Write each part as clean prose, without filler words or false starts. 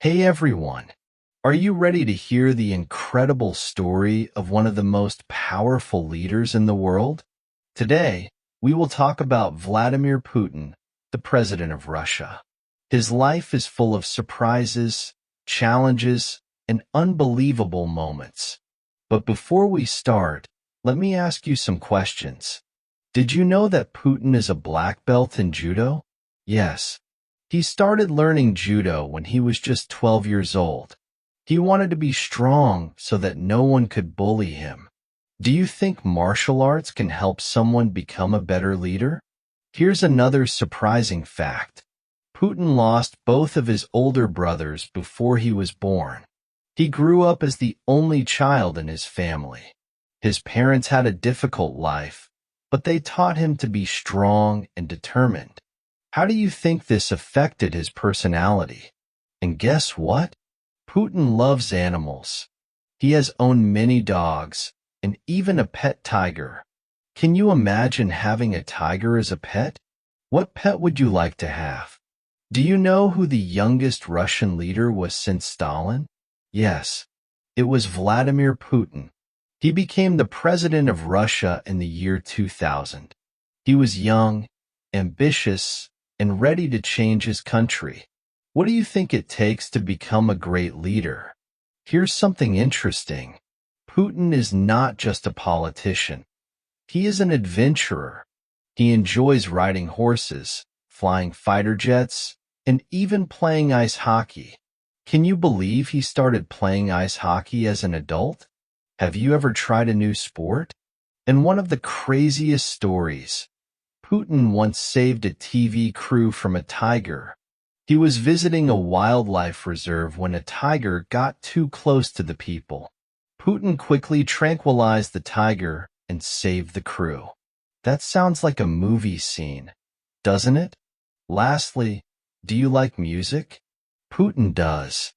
Hey everyone, are you ready to hear the incredible story of one of the most powerful leaders in the world? Today, we will talk about Vladimir Putin, the president of Russia. His life is full of surprises, challenges, and unbelievable moments. But before we start, let me ask you some questions. Did you know that Putin is a black belt in Judo? Yes. He started learning Judo when he was just 12 years old. He wanted to be strong so that no one could bully him. Do you think martial arts can help someone become a better leader? Here's another surprising fact. Putin lost both of his older brothers before he was born. He grew up as the only child in his family. His parents had a difficult life, but they taught him to be strong and determined. How do you think this affected his personality? And guess what? Putin loves animals. He has owned many dogs and even a pet tiger. Can you imagine having a tiger as a pet? What pet would you like to have? Do you know who the youngest Russian leader was since Stalin? Yes, it was Vladimir Putin. He became the president of Russia in the year 2000. He was young, ambitious, and ready to change his country. What do you think it takes to become a great leader? Here's something interesting. Putin is not just a politician. He is an adventurer. He enjoys riding horses, flying fighter jets, and even playing ice hockey. Can you believe he started playing ice hockey as an adult? Have you ever tried a new sport? And one of the craziest stories, Putin once saved a TV crew from a tiger. He was visiting a wildlife reserve when a tiger got too close to the people. Putin quickly tranquilized the tiger and saved the crew. That sounds like a movie scene, doesn't it? Lastly, do you like music? Putin does.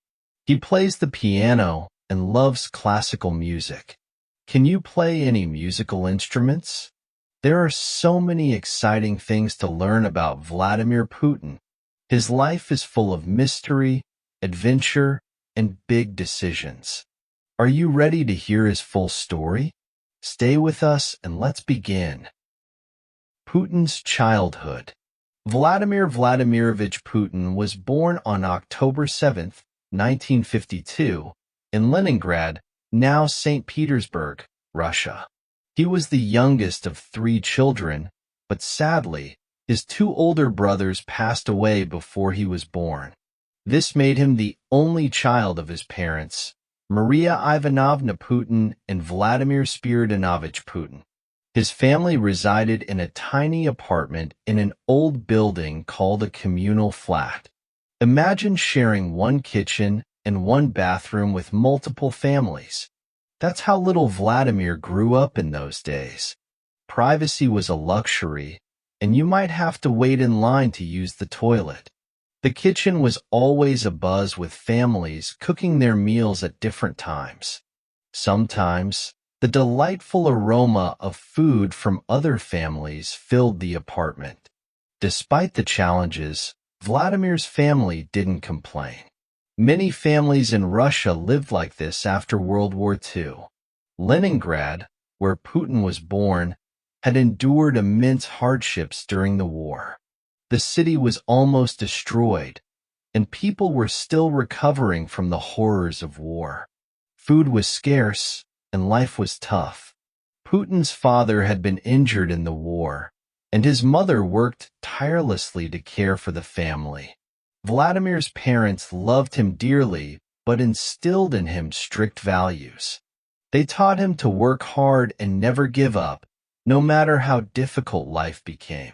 He plays the piano and loves classical music. Can you play any musical instruments? There are so many exciting things to learn about Vladimir Putin. His life is full of mystery, adventure, and big decisions. Are you ready to hear his full story? Stay with us and let's begin. Putin's childhood. Vladimir Vladimirovich Putin was born on October 7, 1952, in Leningrad, now St. Petersburg, Russia. He was the youngest of 3 children, but sadly, his 2 older brothers passed away before he was born. This made him the only child of his parents, Maria Ivanovna Putin and Vladimir Spiridonovich Putin. His family resided in a tiny apartment in an old building called a communal flat. Imagine sharing one kitchen and one bathroom with multiple families. That's how little Vladimir grew up in those days. Privacy was a luxury, and you might have to wait in line to use the toilet. The kitchen was always abuzz with families cooking their meals at different times. Sometimes, the delightful aroma of food from other families filled the apartment. Despite the challenges, Vladimir's family didn't complain. Many families in Russia lived like this after World War II. Leningrad, where Putin was born, had endured immense hardships during the war. The city was almost destroyed, and people were still recovering from the horrors of war. Food was scarce, and life was tough. Putin's father had been injured in the war, and his mother worked tirelessly to care for the family. Vladimir's parents loved him dearly, but instilled in him strict values. They taught him to work hard and never give up, no matter how difficult life became.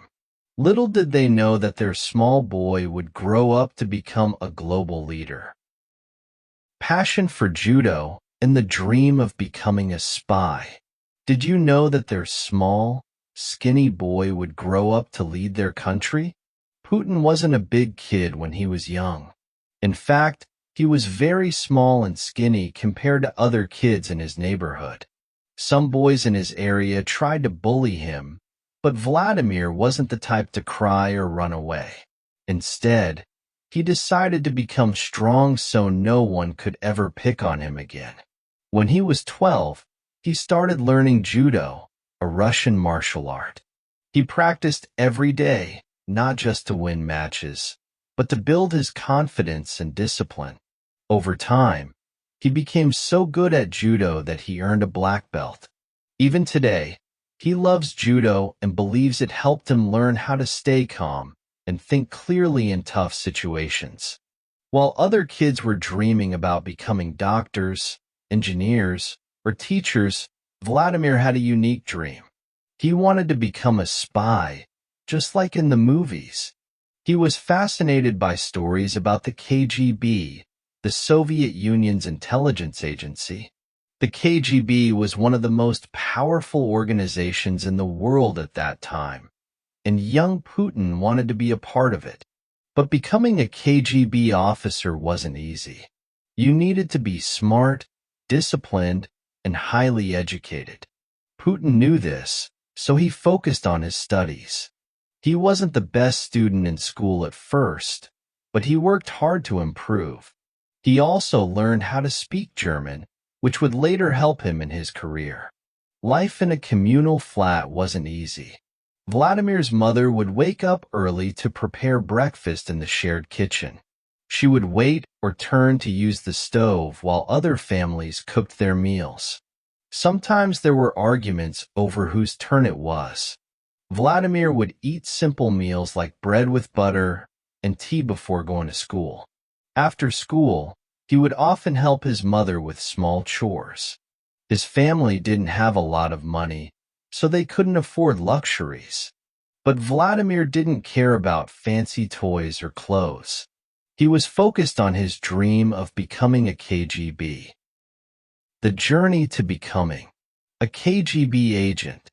Little did they know that their small boy would grow up to become a global leader. Passion for judo and the dream of becoming a spy. Did you know that their small, skinny boy would grow up to lead their country? Putin wasn't a big kid when he was young. In fact, he was very small and skinny compared to other kids in his neighborhood. Some boys in his area tried to bully him, but Vladimir wasn't the type to cry or run away. Instead, he decided to become strong so no one could ever pick on him again. When he was 12, he started learning Judo, a Russian martial art. He practiced every day, not just to win matches, but to build his confidence and discipline. Over time, he became so good at Judo that he earned a black belt. Even today, he loves Judo and believes it helped him learn how to stay calm and think clearly in tough situations. While other kids were dreaming about becoming doctors, engineers, or teachers, Vladimir had a unique dream. He wanted to become a spy, just like in the movies. He was fascinated by stories about the KGB, the Soviet Union's intelligence agency. The KGB was one of the most powerful organizations in the world at that time, and young Putin wanted to be a part of it. But becoming a KGB officer wasn't easy. You needed to be smart, disciplined, and highly educated. Putin knew this, so he focused on his studies. He wasn't the best student in school at first, but he worked hard to improve. He also learned how to speak German, which would later help him in his career. Life in a communal flat wasn't easy. Vladimir's mother would wake up early to prepare breakfast in the shared kitchen. She would wait or turn to use the stove while other families cooked their meals. Sometimes there were arguments over whose turn it was. Vladimir would eat simple meals like bread with butter and tea before going to school. After school, he would often help his mother with small chores. His family didn't have a lot of money, so they couldn't afford luxuries. But Vladimir didn't care about fancy toys or clothes. He was focused on his dream of becoming a KGB. The journey to becoming a KGB agent.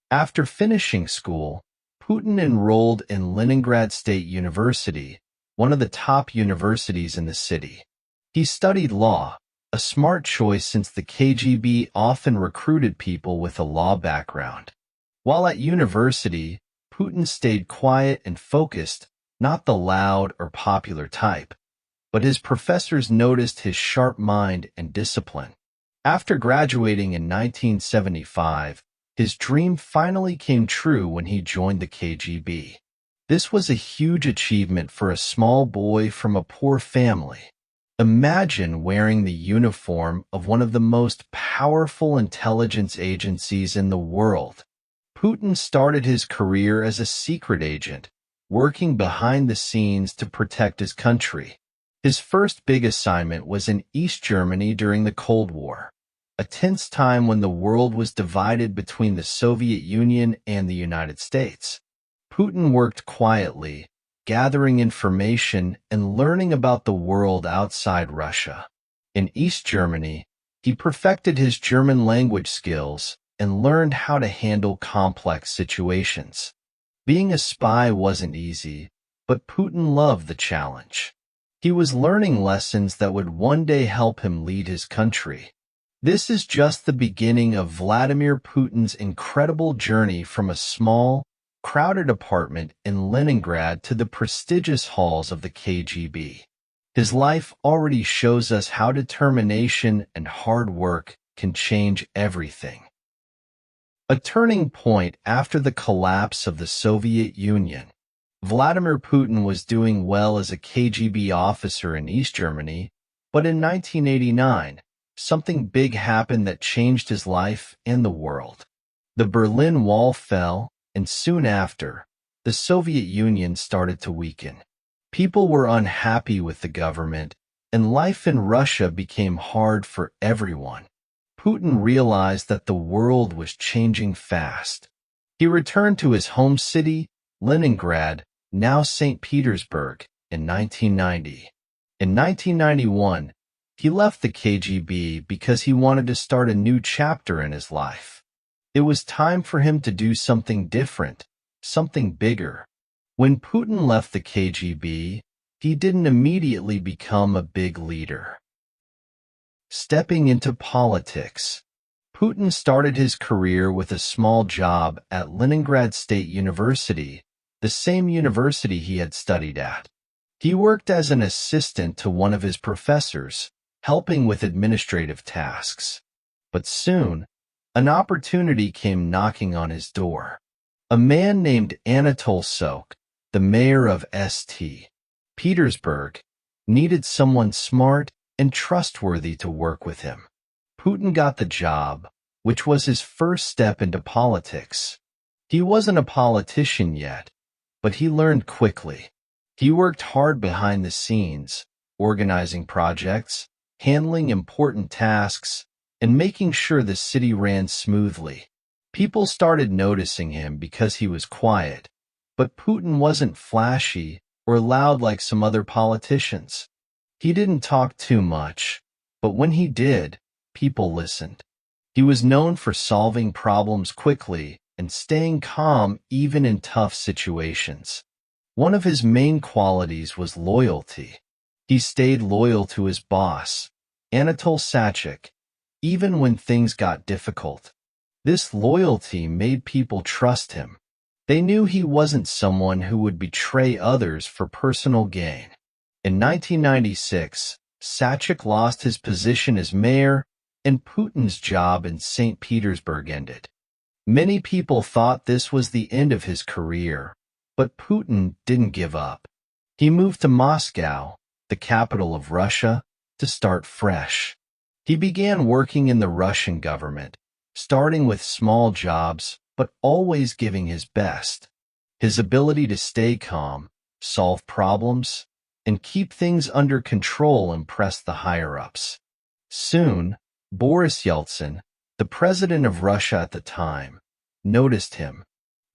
After finishing school, Putin enrolled in Leningrad State University, one of the top universities in the city. He studied law, a smart choice since the KGB often recruited people with a law background. While at university, Putin stayed quiet and focused, not the loud or popular type, but his professors noticed his sharp mind and discipline. After graduating in 1975, his dream finally came true when he joined the KGB. This was a huge achievement for a small boy from a poor family. Imagine wearing the uniform of one of the most powerful intelligence agencies in the world. Putin started his career as a secret agent, working behind the scenes to protect his country. His first big assignment was in East Germany during the Cold War, a tense time when the world was divided between the Soviet Union and the United States. Putin worked quietly, gathering information and learning about the world outside Russia. In East Germany, he perfected his German language skills and learned how to handle complex situations. Being a spy wasn't easy, but Putin loved the challenge. He was learning lessons that would one day help him lead his country. This is just the beginning of Vladimir Putin's incredible journey from a small, crowded apartment in Leningrad to the prestigious halls of the KGB. His life already shows us how determination and hard work can change everything. A turning point after the collapse of the Soviet Union. Vladimir Putin was doing well as a KGB officer in East Germany, but in 1989, something big happened that changed his life and the world. The Berlin Wall fell, and soon after, the Soviet Union started to weaken. People were unhappy with the government, and life in Russia became hard for everyone. Putin realized that the world was changing fast. He returned to his home city, Leningrad, now St. Petersburg, in 1990. In 1991, he left the KGB because he wanted to start a new chapter in his life. It was time for him to do something different, something bigger. When Putin left the KGB, he didn't immediately become a big leader. Stepping into politics. Putin started his career with a small job at Leningrad State University, the same university he had studied at. He worked as an assistant to one of his professors, helping with administrative tasks. But soon, an opportunity came knocking on his door. A man named Anatol Sok, the mayor of St. Petersburg, needed someone smart and trustworthy to work with him. Putin got the job, which was his first step into politics. He wasn't a politician yet, but he learned quickly. He worked hard behind the scenes, organizing projects, handling important tasks, and making sure the city ran smoothly. People started noticing him because he was quiet, but Putin wasn't flashy or loud like some other politicians. He didn't talk too much, but when he did, people listened. He was known for solving problems quickly and staying calm even in tough situations. One of his main qualities was loyalty. He stayed loyal to his boss, Anatol Sachik, even when things got difficult. This loyalty made people trust him. They knew he wasn't someone who would betray others for personal gain. In 1996, Sachik lost his position as mayor, and Putin's job in St. Petersburg ended. Many people thought this was the end of his career, but Putin didn't give up. He moved to Moscow, the capital of Russia, to start fresh. He began working in the Russian government, starting with small jobs, but always giving his best. His ability to stay calm, solve problems, and keep things under control impressed the higher-ups. Soon, Boris Yeltsin, the president of Russia at the time, noticed him.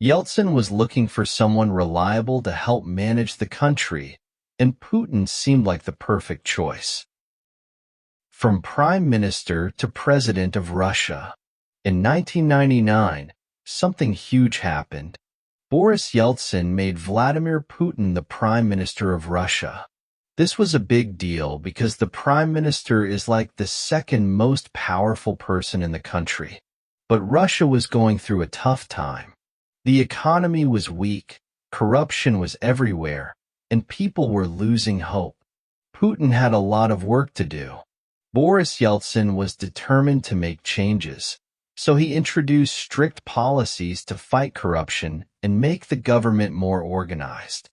Yeltsin was looking for someone reliable to help manage the country, and Putin seemed like the perfect choice. From prime minister to president of Russia. In 1999, something huge happened. Boris Yeltsin made Vladimir Putin the prime minister of Russia. This was a big deal because the prime minister is like the second most powerful person in the country. But Russia was going through a tough time. The economy was weak, corruption was everywhere, and people were losing hope. Putin had a lot of work to do. Boris Yeltsin was determined to make changes, so he introduced strict policies to fight corruption and make the government more organized.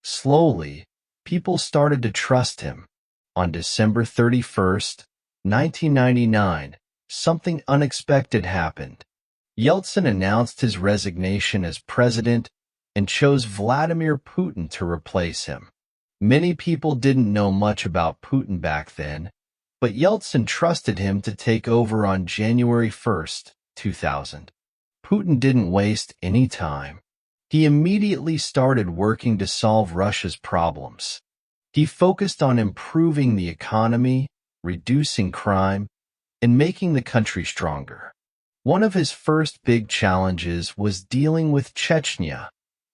Slowly, people started to trust him. On December 31st, 1999, something unexpected happened. Yeltsin announced his resignation as president and chose Vladimir Putin to replace him. Many people didn't know much about Putin back then, but Yeltsin trusted him to take over on January 1st, 2000. Putin didn't waste any time. He immediately started working to solve Russia's problems. He focused on improving the economy, reducing crime, and making the country stronger. One of his first big challenges was dealing with Chechnya,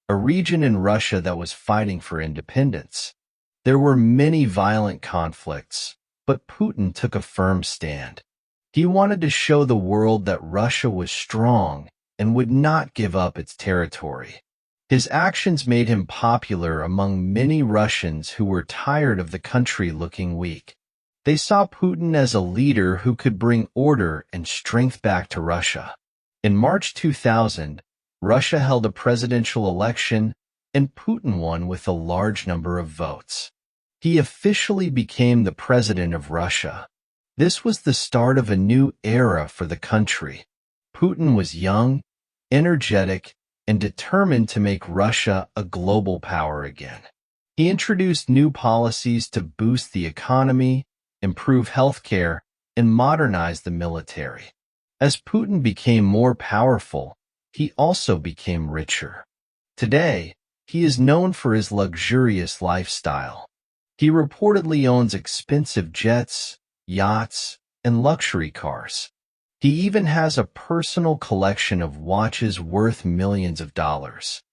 a region in Russia that was fighting for independence. There were many violent conflicts, but Putin took a firm stand. He wanted to show the world that Russia was strong and would not give up its territory. His actions made him popular among many Russians who were tired of the country looking weak. They saw Putin as a leader who could bring order and strength back to Russia. In March 2000, Russia held a presidential election, and Putin won with a large number of votes. He officially became the president of Russia. This was the start of a new era for the country. Putin was young, energetic, and determined to make Russia a global power again. He introduced new policies to boost the economy, improve healthcare, and modernize the military. As Putin became more powerful, he also became richer. Today, he is known for his luxurious lifestyle. He reportedly owns expensive jets, yachts, and luxury cars. He even has a personal collection of watches worth millions of dollars.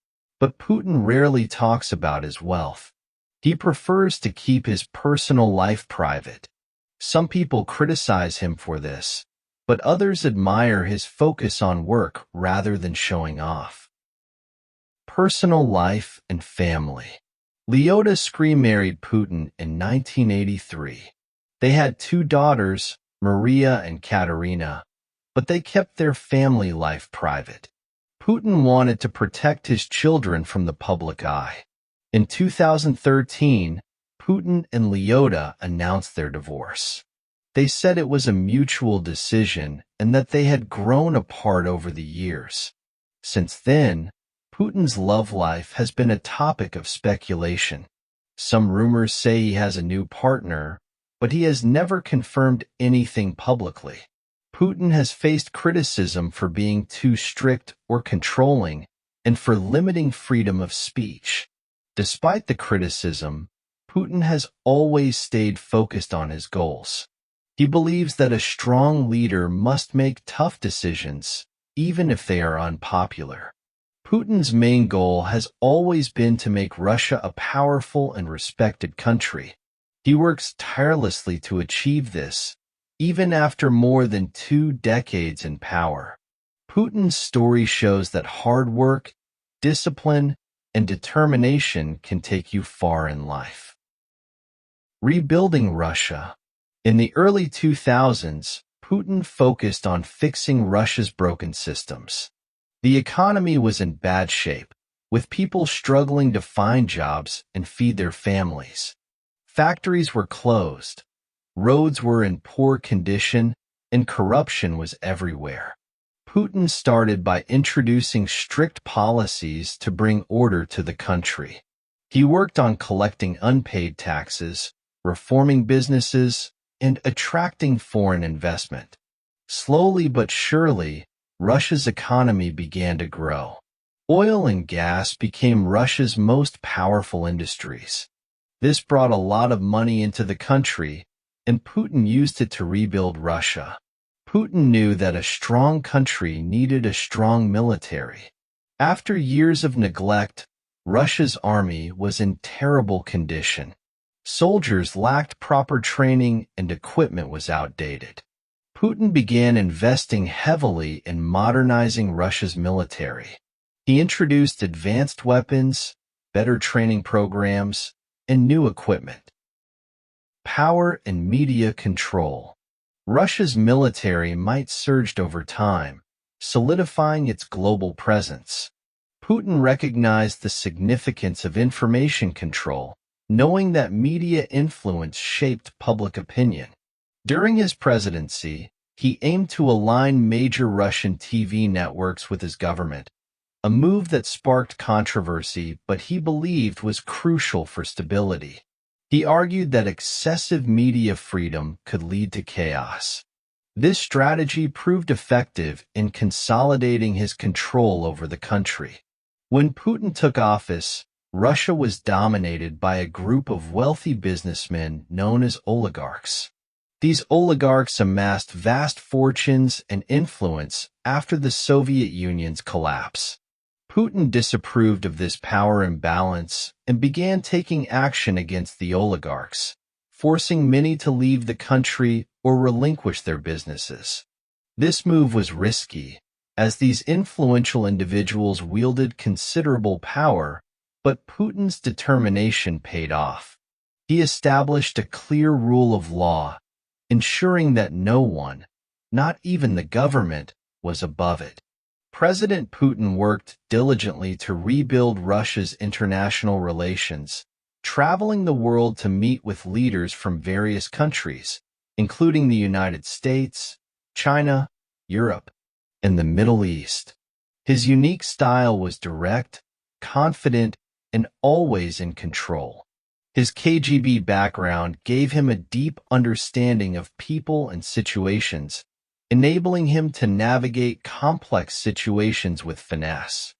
But Putin rarely talks about his wealth. He prefers to keep his personal life private. Some people criticize him for this, but others admire his focus on work rather than showing off. Personal life and family. Lyuda married Putin in 1983. They had two daughters, Maria and Katerina, but they kept their family life private. Putin wanted to protect his children from the public eye. In 2013, Putin and Lyuda announced their divorce. They said it was a mutual decision and that they had grown apart over the years. Since then, Putin's love life has been a topic of speculation. Some rumors say he has a new partner, but he has never confirmed anything publicly. Putin has faced criticism for being too strict or controlling and for limiting freedom of speech. Despite the criticism, Putin has always stayed focused on his goals. He believes that a strong leader must make tough decisions, even if they are unpopular. Putin's main goal has always been to make Russia a powerful and respected country. He works tirelessly to achieve this, even after more than 2 decades in power. Putin's story shows that hard work, discipline, and determination can take you far in life. Rebuilding Russia. In the early 2000s, Putin focused on fixing Russia's broken systems. The economy was in bad shape, with people struggling to find jobs and feed their families. Factories were closed, roads were in poor condition, and corruption was everywhere. Putin started by introducing strict policies to bring order to the country. He worked on collecting unpaid taxes, reforming businesses, and attracting foreign investment. Slowly but surely, Russia's economy began to grow. Oil and gas became Russia's most powerful industries. This brought a lot of money into the country, and Putin used it to rebuild Russia. Putin knew that a strong country needed a strong military. After years of neglect, Russia's army was in terrible condition. Soldiers lacked proper training and equipment was outdated. Putin began investing heavily in modernizing Russia's military. He introduced advanced weapons, better training programs, and new equipment. Power and media control. Russia's military might surged over time, solidifying its global presence. Putin recognized the significance of information control, knowing that media influence shaped public opinion. During his presidency, he aimed to align major Russian TV networks with his government, a move that sparked controversy but he believed was crucial for stability. He argued that excessive media freedom could lead to chaos. This strategy proved effective in consolidating his control over the country. When Putin took office, Russia was dominated by a group of wealthy businessmen known as oligarchs. These oligarchs amassed vast fortunes and influence after the Soviet Union's collapse. Putin disapproved of this power imbalance and began taking action against the oligarchs, forcing many to leave the country or relinquish their businesses. This move was risky, as these influential individuals wielded considerable power, but Putin's determination paid off. He established a clear rule of law, ensuring that no one, not even the government, was above it. President Putin worked diligently to rebuild Russia's international relations, traveling the world to meet with leaders from various countries, including the United States, China, Europe, and the Middle East. His unique style was direct, confident, and always in control. His KGB background gave him a deep understanding of people and situations, enabling him to navigate complex situations with finesse.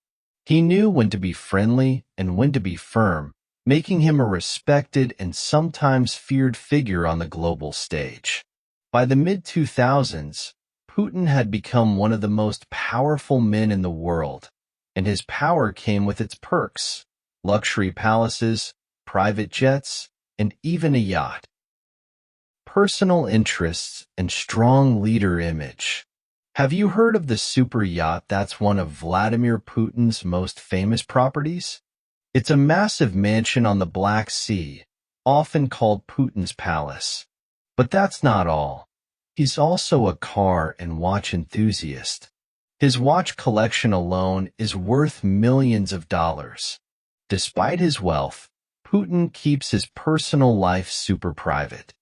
He knew when to be friendly and when to be firm, making him a respected and sometimes feared figure on the global stage. By the mid-2000s, Putin had become one of the most powerful men in the world, and his power came with its perks: luxury palaces, private jets, and even a yacht. Personal interests and strong leader image. Have you heard of the super yacht that's one of Vladimir Putin's most famous properties? It's a massive mansion on the Black Sea, often called Putin's Palace. But that's not all. He's also a car and watch enthusiast. His watch collection alone is worth millions of dollars. Despite his wealth, Putin keeps his personal life super private.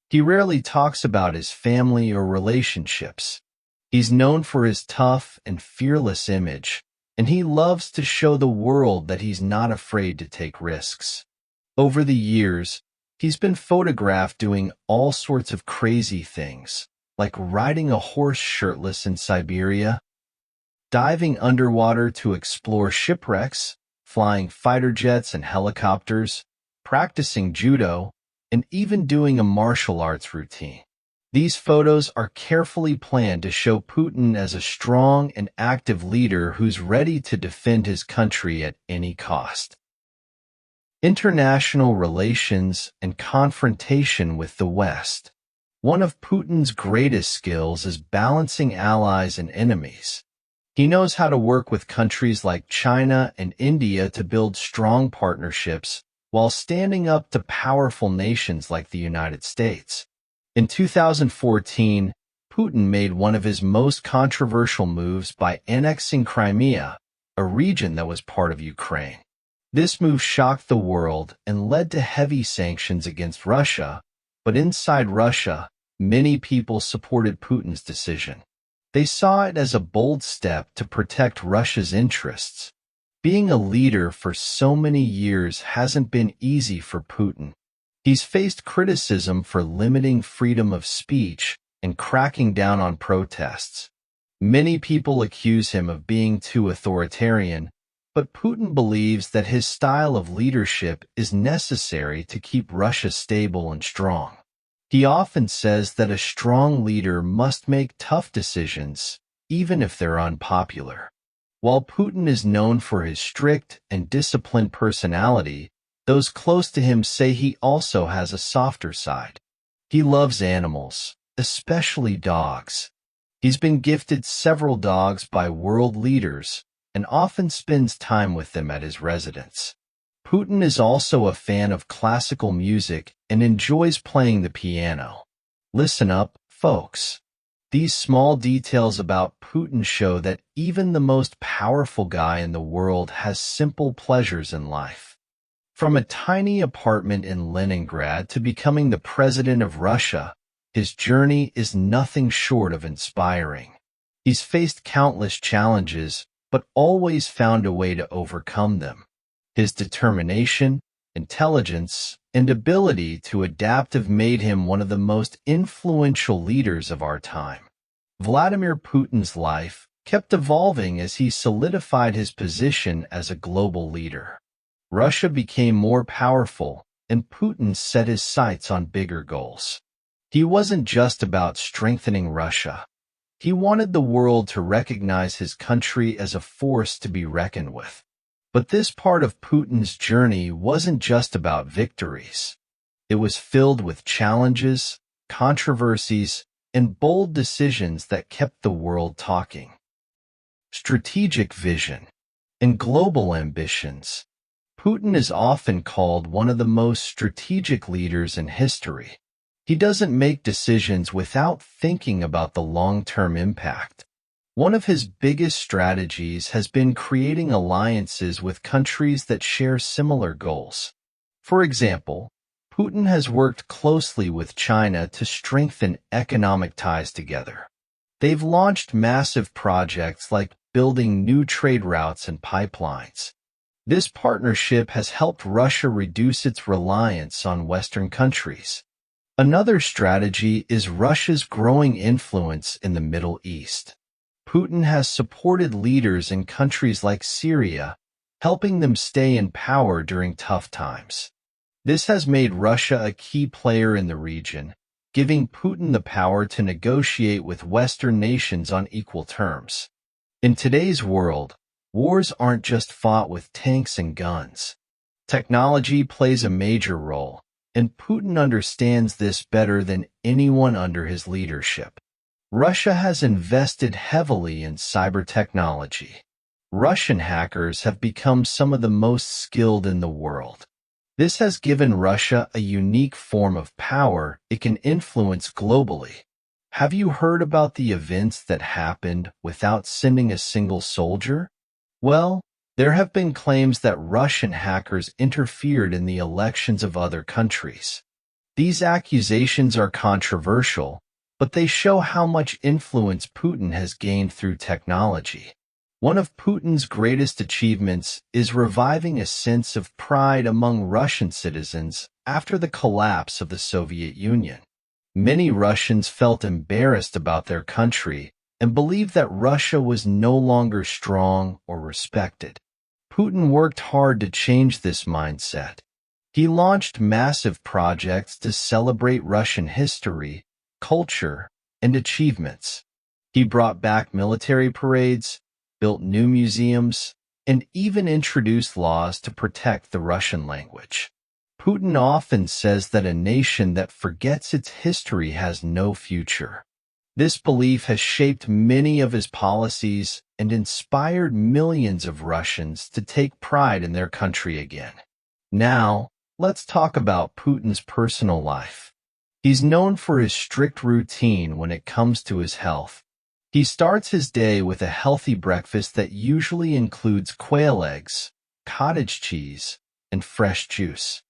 He rarely talks about his family or relationships. He's known for his tough and fearless image, and he loves to show the world that he's not afraid to take risks. Over the years, he's been photographed doing all sorts of crazy things, like riding a horse shirtless in Siberia, diving underwater to explore shipwrecks, flying fighter jets and helicopters, practicing judo, and even doing a martial arts routine. These photos are carefully planned to show Putin as a strong and active leader who's ready to defend his country at any cost. International relations and confrontation with the West. One of Putin's greatest skills is balancing allies and enemies. He knows how to work with countries like China and India to build strong partnerships while standing up to powerful nations like the United States. In 2014, Putin made one of his most controversial moves by annexing Crimea, a region that was part of Ukraine. This move shocked the world and led to heavy sanctions against Russia, but inside Russia, many people supported Putin's decision. They saw it as a bold step to protect Russia's interests. Being a leader for so many years hasn't been easy for Putin. He's faced criticism for limiting freedom of speech and cracking down on protests. Many people accuse him of being too authoritarian, but Putin believes that his style of leadership is necessary to keep Russia stable and strong. He often says that a strong leader must make tough decisions, even if they're unpopular. While Putin is known for his strict and disciplined personality, those close to him say he also has a softer side. He loves animals, especially dogs. He's been gifted several dogs by world leaders and often spends time with them at his residence. Putin is also a fan of classical music and enjoys playing the piano. Listen up, folks. These small details about Putin show that even the most powerful guy in the world has simple pleasures in life. From a tiny apartment in Leningrad to becoming the president of Russia, his journey is nothing short of inspiring. He's faced countless challenges, but always found a way to overcome them. His determination, intelligence, and ability to adapt have made him one of the most influential leaders of our time. Vladimir Putin's life kept evolving as he solidified his position as a global leader. Russia became more powerful, and Putin set his sights on bigger goals. He wasn't just about strengthening Russia. He wanted the world to recognize his country as a force to be reckoned with. But this part of Putin's journey wasn't just about victories. It was filled with challenges, controversies, and bold decisions that kept the world talking. Strategic vision and global ambitions. Putin is often called one of the most strategic leaders in history. He doesn't make decisions without thinking about the long-term impact. One of his biggest strategies has been creating alliances with countries that share similar goals. For example, Putin has worked closely with China to strengthen economic ties together. They've launched massive projects like building new trade routes and pipelines. This partnership has helped Russia reduce its reliance on Western countries. Another strategy is Russia's growing influence in the Middle East. Putin has supported leaders in countries like Syria, helping them stay in power during tough times. This has made Russia a key player in the region, giving Putin the power to negotiate with Western nations on equal terms. In today's world, wars aren't just fought with tanks and guns. Technology plays a major role, and Putin understands this better than anyone under his leadership. Russia has invested heavily in cyber technology. Russian hackers have become some of the most skilled in the world. This has given Russia a unique form of power it can influence globally. Have you heard about the events that happened without sending a single soldier? Well, there have been claims that Russian hackers interfered in the elections of other countries. These accusations are controversial, but they show how much influence Putin has gained through technology. One of Putin's greatest achievements is reviving a sense of pride among Russian citizens after the collapse of the Soviet Union. Many Russians felt embarrassed about their country and believed that Russia was no longer strong or respected. Putin worked hard to change this mindset. He launched massive projects to celebrate Russian history, culture, and achievements. He brought back military parades, built new museums, and even introduced laws to protect the Russian language. Putin often says that a nation that forgets its history has no future. This belief has shaped many of his policies and inspired millions of Russians to take pride in their country again. Now, let's talk about Putin's personal life. He's known for his strict routine when it comes to his health. He starts his day with a healthy breakfast that usually includes quail eggs, cottage cheese, and fresh juice.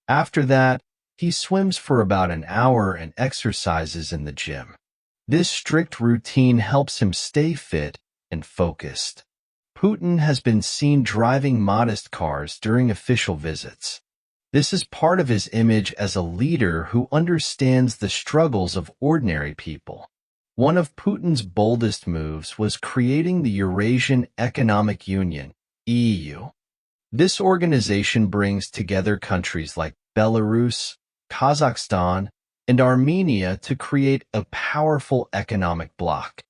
After that, he swims for about an hour and exercises in the gym. This strict routine helps him stay fit and focused. Putin has been seen driving modest cars during official visits. This is part of his image as a leader who understands the struggles of ordinary people. One of Putin's boldest moves was creating the Eurasian Economic Union, EU. This organization brings together countries like Belarus, Kazakhstan, and Armenia to create a powerful economic bloc.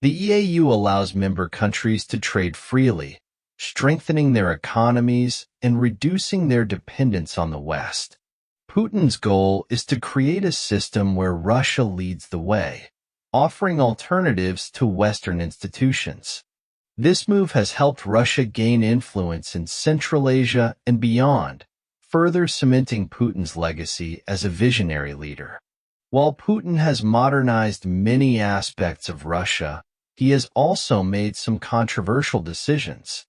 The EAU allows member countries to trade freely, strengthening their economies and reducing their dependence on the West. Putin's goal is to create a system where Russia leads the way, offering alternatives to Western institutions. This move has helped Russia gain influence in Central Asia and beyond, further cementing Putin's legacy as a visionary leader. While Putin has modernized many aspects of Russia, he has also made some controversial decisions.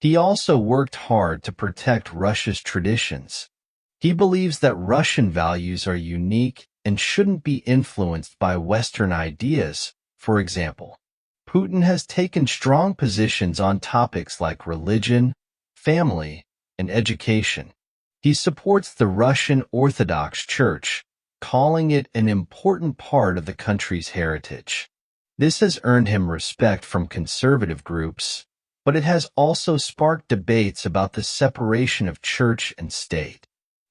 He also worked hard to protect Russia's traditions. He believes that Russian values are unique and shouldn't be influenced by Western ideas. For example, Putin has taken strong positions on topics like religion, family, and education. He supports the Russian Orthodox Church, calling it an important part of the country's heritage. This has earned him respect from conservative groups, but it has also sparked debates about the separation of church and state.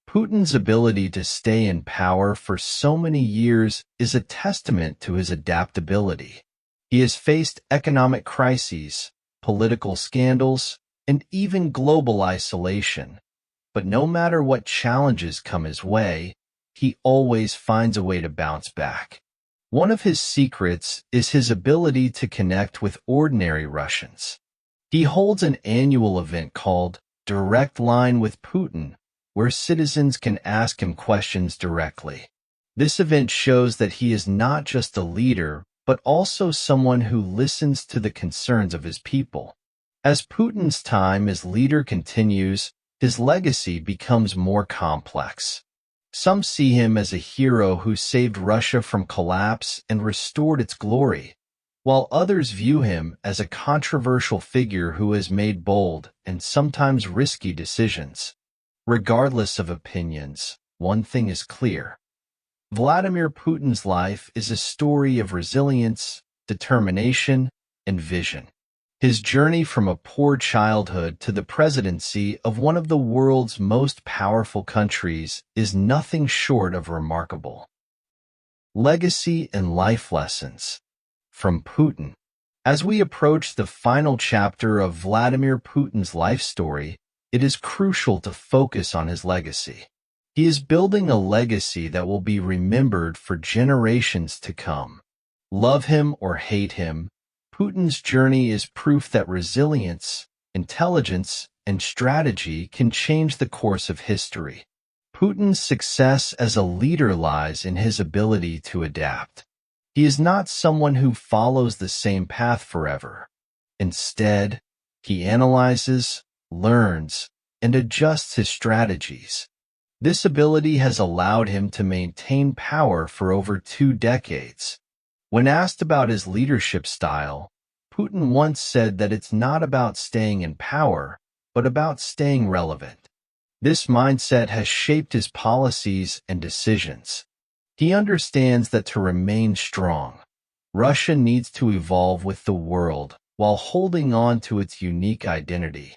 Putin's ability to stay in power for so many years is a testament to his adaptability. He has faced economic crises, political scandals, and even global isolation. But no matter what challenges come his way, he always finds a way to bounce back. One of his secrets is his ability to connect with ordinary Russians. He holds an annual event called Direct Line with Putin, where citizens can ask him questions directly. This event shows that he is not just a leader, but also someone who listens to the concerns of his people. As Putin's time as leader continues, his legacy becomes more complex. Some see him as a hero who saved Russia from collapse and restored its glory, while others view him as a controversial figure who has made bold and sometimes risky decisions. Regardless of opinions, one thing is clear. Vladimir Putin's life is a story of resilience, determination, and vision. His journey from a poor childhood to the presidency of one of the world's most powerful countries is nothing short of remarkable. Legacy and life lessons from Putin. As we approach the final chapter of Vladimir Putin's life story, it is crucial to focus on his legacy. He is building a legacy that will be remembered for generations to come. Love him or hate him, Putin's journey is proof that resilience, intelligence, and strategy can change the course of history. Putin's success as a leader lies in his ability to adapt. He is not someone who follows the same path forever. Instead, he analyzes, learns, and adjusts his strategies. This ability has allowed him to maintain power for over 2 decades. When asked about his leadership style, Putin once said that it's not about staying in power, but about staying relevant. This mindset has shaped his policies and decisions. He understands that to remain strong, Russia needs to evolve with the world while holding on to its unique identity.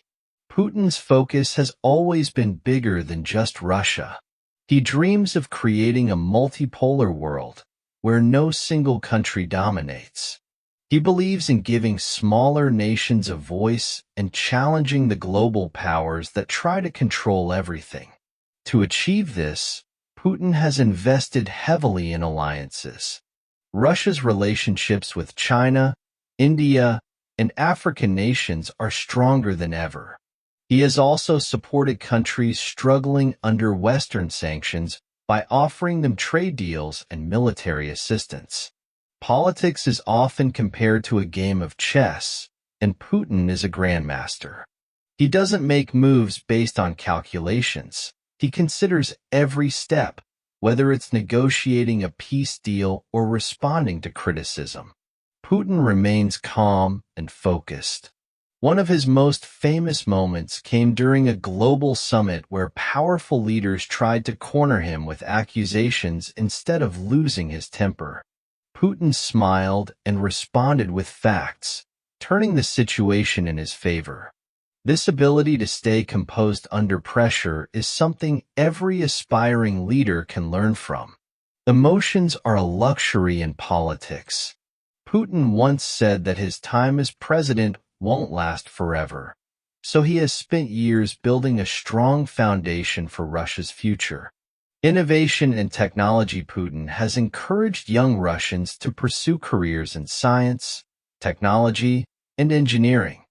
Putin's focus has always been bigger than just Russia. He dreams of creating a multipolar world where no single country dominates. He believes in giving smaller nations a voice and challenging the global powers that try to control everything. To achieve this, Putin has invested heavily in alliances. Russia's relationships with China, India, and African nations are stronger than ever. He has also supported countries struggling under Western sanctions by offering them trade deals and military assistance. Politics is often compared to a game of chess, and Putin is a grandmaster. He doesn't make moves based on calculations. He considers every step, whether it's negotiating a peace deal or responding to criticism. Putin remains calm and focused. One of his most famous moments came during a global summit where powerful leaders tried to corner him with accusations instead of losing his temper. Putin smiled and responded with facts, turning the situation in his favor. This ability to stay composed under pressure is something every aspiring leader can learn from. Emotions are a luxury in politics. Putin once said that his time as president won't last forever, so he has spent years building a strong foundation for Russia's future. Innovation and technology. Putin has encouraged young Russians to pursue careers in science, technology, and engineering.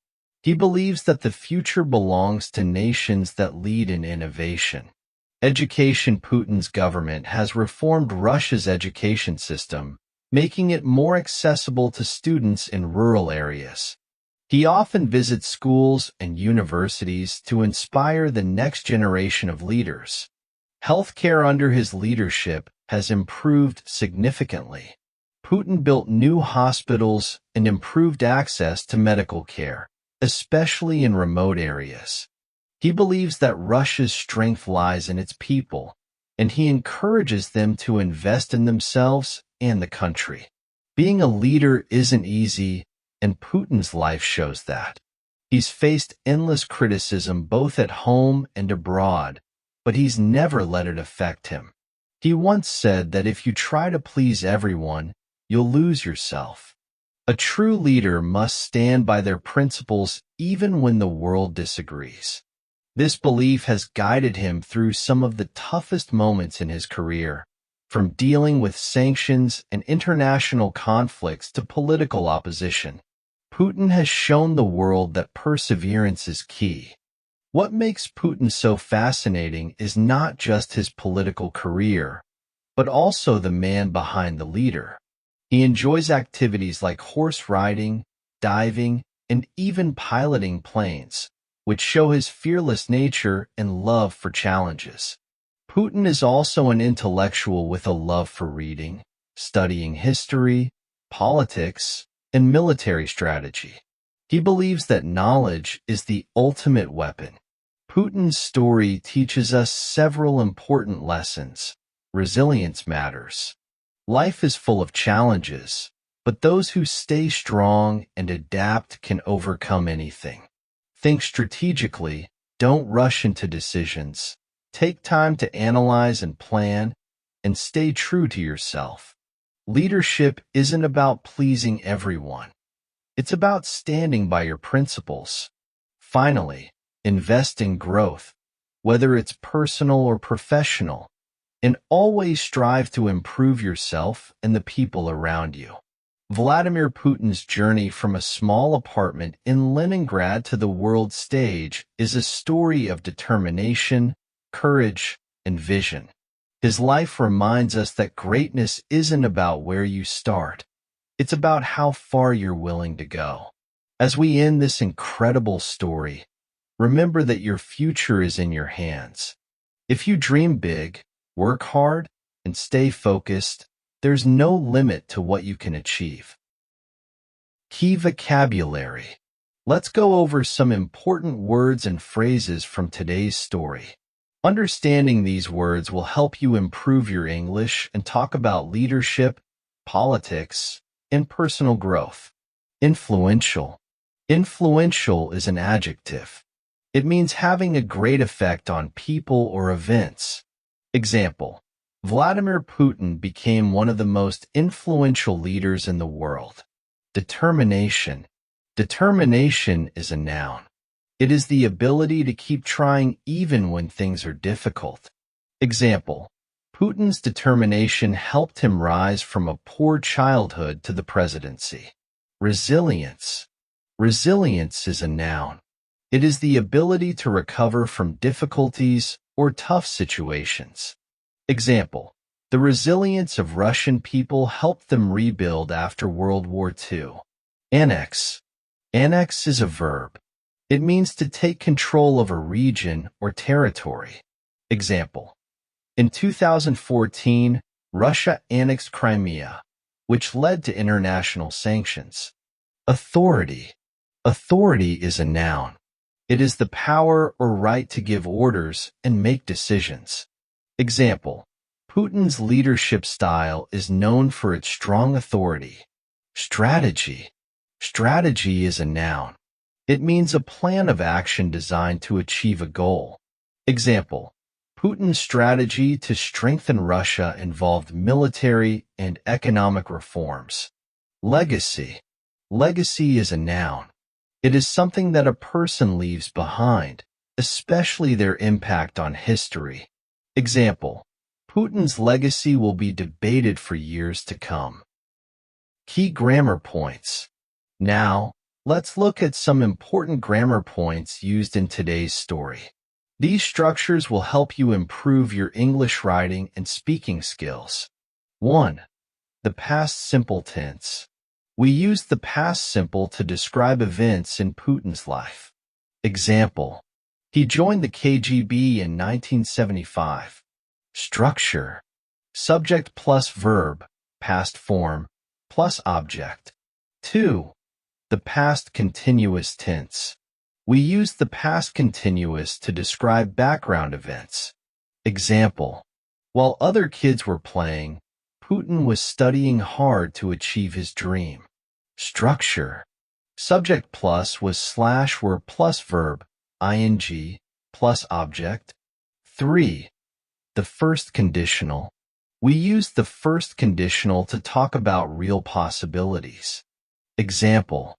He believes that the future belongs to nations that lead in innovation. Education. Putin's government has reformed Russia's education system, making it more accessible to students in rural areas. He often visits schools and universities to inspire the next generation of leaders. Healthcare under his leadership has improved significantly. Putin built new hospitals and improved access to medical care, especially in remote areas. He believes that Russia's strength lies in its people, and he encourages them to invest in themselves and the country. Being a leader isn't easy, and Putin's life shows that. He's faced endless criticism both at home and abroad, but he's never let it affect him. He once said that if you try to please everyone, you'll lose yourself. A true leader must stand by their principles even when the world disagrees. This belief has guided him through some of the toughest moments in his career, from dealing with sanctions and international conflicts to political opposition. Putin has shown the world that perseverance is key. What makes Putin so fascinating is not just his political career, but also the man behind the leader. He enjoys activities like horse riding, diving, and even piloting planes, which show his fearless nature and love for challenges. Putin is also an intellectual with a love for reading, studying history, politics, and military strategy. He believes that knowledge is the ultimate weapon. Putin's story teaches us several important lessons. Resilience matters. Life is full of challenges, but those who stay strong and adapt can overcome anything. Think strategically, don't rush into decisions. Take time to analyze and plan, and stay true to yourself. Leadership isn't about pleasing everyone. It's about standing by your principles. Finally, invest in growth, whether it's personal or professional, and always strive to improve yourself and the people around you. Vladimir Putin's journey from a small apartment in Leningrad to the world stage is a story of determination, courage, and vision. His life reminds us that greatness isn't about where you start. It's about how far you're willing to go. As we end this incredible story, remember that your future is in your hands. If you dream big, work hard, and stay focused, there's no limit to what you can achieve. Key vocabulary. Let's go over some important words and phrases from today's story. Understanding these words will help you improve your English and talk about leadership, politics, and personal growth. Influential. Influential is an adjective. It means having a great effect on people or events. Example: Vladimir Putin became one of the most influential leaders in the world. Determination. Determination is a noun. It is the ability to keep trying even when things are difficult. Example: Putin's determination helped him rise from a poor childhood to the presidency. Resilience. Resilience is a noun. It is the ability to recover from difficulties or tough situations. Example: the resilience of Russian people helped them rebuild after World War II. Annex. Annex is a verb. It means to take control of a region or territory. Example: in 2014, Russia annexed Crimea, which led to international sanctions. Authority. Authority is a noun. It is the power or right to give orders and make decisions. Example: Putin's leadership style is known for its strong authority. Strategy. Strategy is a noun. It means a plan of action designed to achieve a goal. Example: Putin's strategy to strengthen Russia involved military and economic reforms. Legacy. Legacy is a noun. It is something that a person leaves behind, especially their impact on history. Example: Putin's legacy will be debated for years to come. Key grammar points. Now, let's look at some important grammar points used in today's story. These structures will help you improve your English writing and speaking skills. 1. The past simple tense. We use the past simple to describe events in Putin's life. Example: he joined the KGB in 1975. Structure. Subject plus verb, past form, plus object. 2. The past continuous tense. We use the past continuous to describe background events. Example: while other kids were playing, Putin was studying hard to achieve his dream. Structure. Subject plus was slash were plus verb, ing, plus object. 3. The first conditional. We use the first conditional to talk about real possibilities. Example: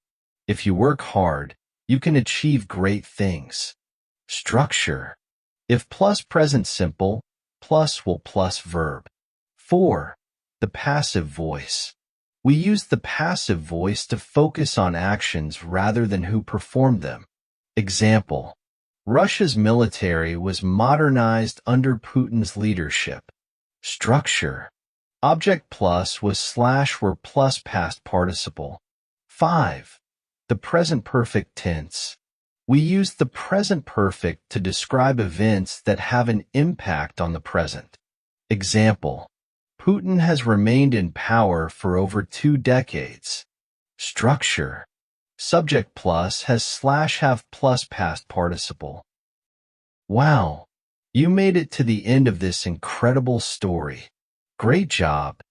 if you work hard, you can achieve great things. Structure. If plus present simple, plus will plus verb. 4. The passive voice. We use the passive voice to focus on actions rather than who performed them. Example: Russia's military was modernized under Putin's leadership. Structure. Object plus was slash were plus past participle. 5. The present perfect tense. We use the present perfect to describe events that have an impact on the present. Example: Putin has remained in power for over 2 decades. Structure. Subject plus has slash have plus past participle. Wow! You made it to the end of this incredible story. Great job!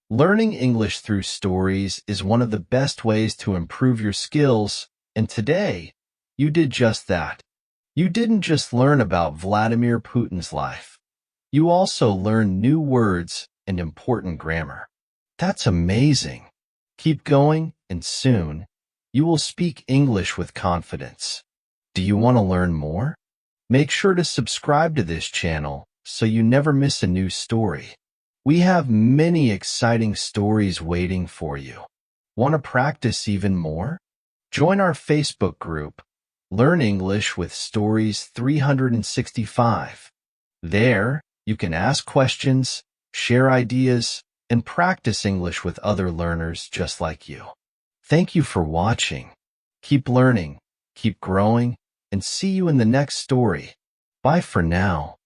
Learning English through stories is one of the best ways to improve your skills, and today, you did just that. You didn't just learn about Vladimir Putin's life. You also learned new words and important grammar. That's amazing. Keep going, and soon, you will speak English with confidence. Do you want to learn more? Make sure to subscribe to this channel so you never miss a new story. We have many exciting stories waiting for you. Want to practice even more? Join our Facebook group, Learn English with Stories 365. There, you can ask questions, share ideas, and practice English with other learners just like you. Thank you for watching. Keep learning, keep growing, and see you in the next story. Bye for now.